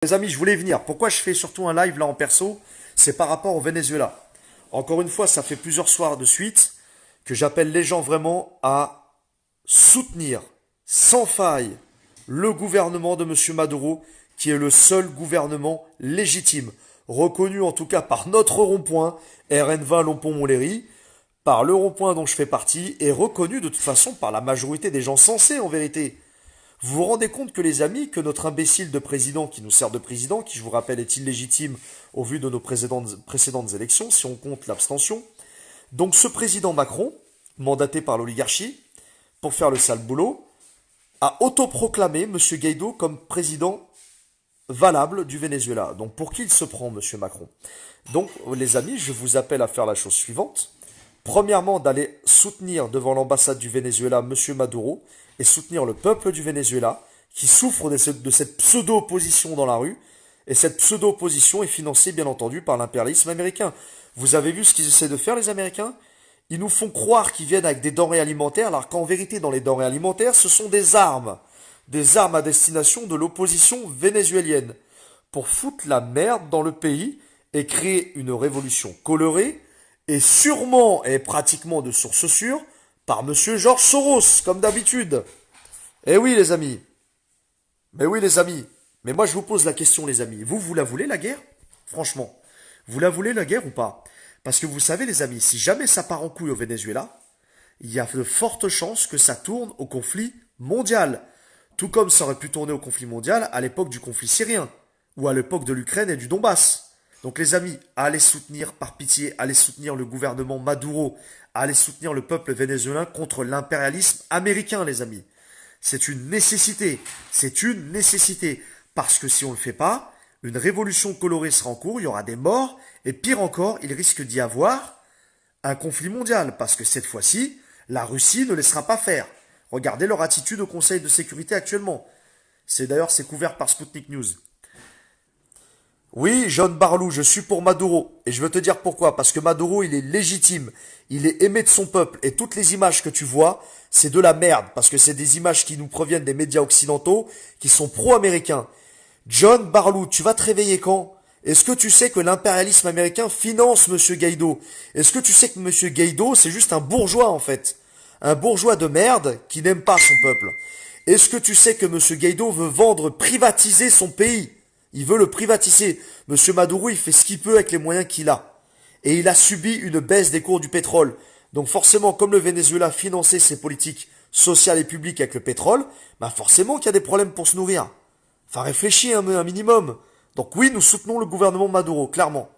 Les amis, je voulais venir. Pourquoi je fais surtout un live là en perso? C'est par rapport au Venezuela. Encore une fois, ça fait plusieurs soirs de suite que j'appelle les gens vraiment à soutenir sans faille le gouvernement de Monsieur Maduro, qui est le seul gouvernement légitime, reconnu en tout cas par notre rond-point, RN20 Lompont-Montlhéry, par le rond-point dont je fais partie, et reconnu de toute façon par la majorité des gens sensés en vérité. Vous vous rendez compte que les amis, que notre imbécile de président qui nous sert de président, qui je vous rappelle est illégitime au vu de nos précédentes élections, si on compte l'abstention, donc ce président Macron, mandaté par l'oligarchie, pour faire le sale boulot, a autoproclamé M. Guaido comme président valable du Venezuela. Donc pour qui il se prend, M. Macron? Donc les amis, je vous appelle à faire la chose suivante. Premièrement, d'aller soutenir devant l'ambassade du Venezuela M. Maduro et soutenir le peuple du Venezuela qui souffre de cette pseudo-opposition dans la rue. Et cette pseudo-opposition est financée bien entendu par l'impérialisme américain. Vous avez vu ce qu'ils essaient de faire les Américains? Ils nous font croire qu'ils viennent avec des denrées alimentaires alors qu'en vérité dans les denrées alimentaires ce sont des armes. Des armes à destination de l'opposition vénézuélienne. Pour foutre la merde dans le pays et créer une révolution colorée et sûrement et pratiquement de source sûre par Monsieur George Soros, comme d'habitude. Eh oui les amis. Mais oui les amis. Mais moi je vous pose la question les amis. Vous la voulez la guerre? Franchement. Vous la voulez la guerre ou pas? Parce que vous savez les amis, si jamais ça part en couille au Venezuela, il y a de fortes chances que ça tourne au conflit mondial. Tout comme ça aurait pu tourner au conflit mondial à l'époque du conflit syrien. Ou à l'époque de l'Ukraine et du Donbass. Donc les amis, allez soutenir par pitié, allez soutenir le gouvernement Maduro, allez soutenir le peuple vénézuélien contre l'impérialisme américain les amis. C'est une nécessité, c'est une nécessité. Parce que si on ne le fait pas, une révolution colorée sera en cours, il y aura des morts, et pire encore, il risque d'y avoir un conflit mondial. Parce que cette fois-ci, la Russie ne laissera pas faire. Regardez leur attitude au Conseil de sécurité actuellement. C'est couvert par Sputnik News. Oui, John Barlou, je suis pour Maduro. Et je veux te dire pourquoi. Parce que Maduro, il est légitime. Il est aimé de son peuple. Et toutes les images que tu vois, c'est de la merde. Parce que c'est des images qui nous proviennent des médias occidentaux, qui sont pro-américains. John Barlou, tu vas te réveiller quand? Est-ce que tu sais que l'impérialisme américain finance Monsieur Guaido? Est-ce que tu sais que Monsieur Guaido, c'est juste un bourgeois, en fait? Un bourgeois de merde qui n'aime pas son peuple. Est-ce que tu sais que Monsieur Guaido veut vendre, privatiser son pays? Il veut le privatiser. Monsieur Maduro, il fait ce qu'il peut avec les moyens qu'il a. Et il a subi une baisse des cours du pétrole. Donc forcément, comme le Venezuela finançait ses politiques sociales et publiques avec le pétrole, bah forcément qu'il y a des problèmes pour se nourrir. Enfin, réfléchis un minimum. Donc oui, nous soutenons le gouvernement Maduro, clairement.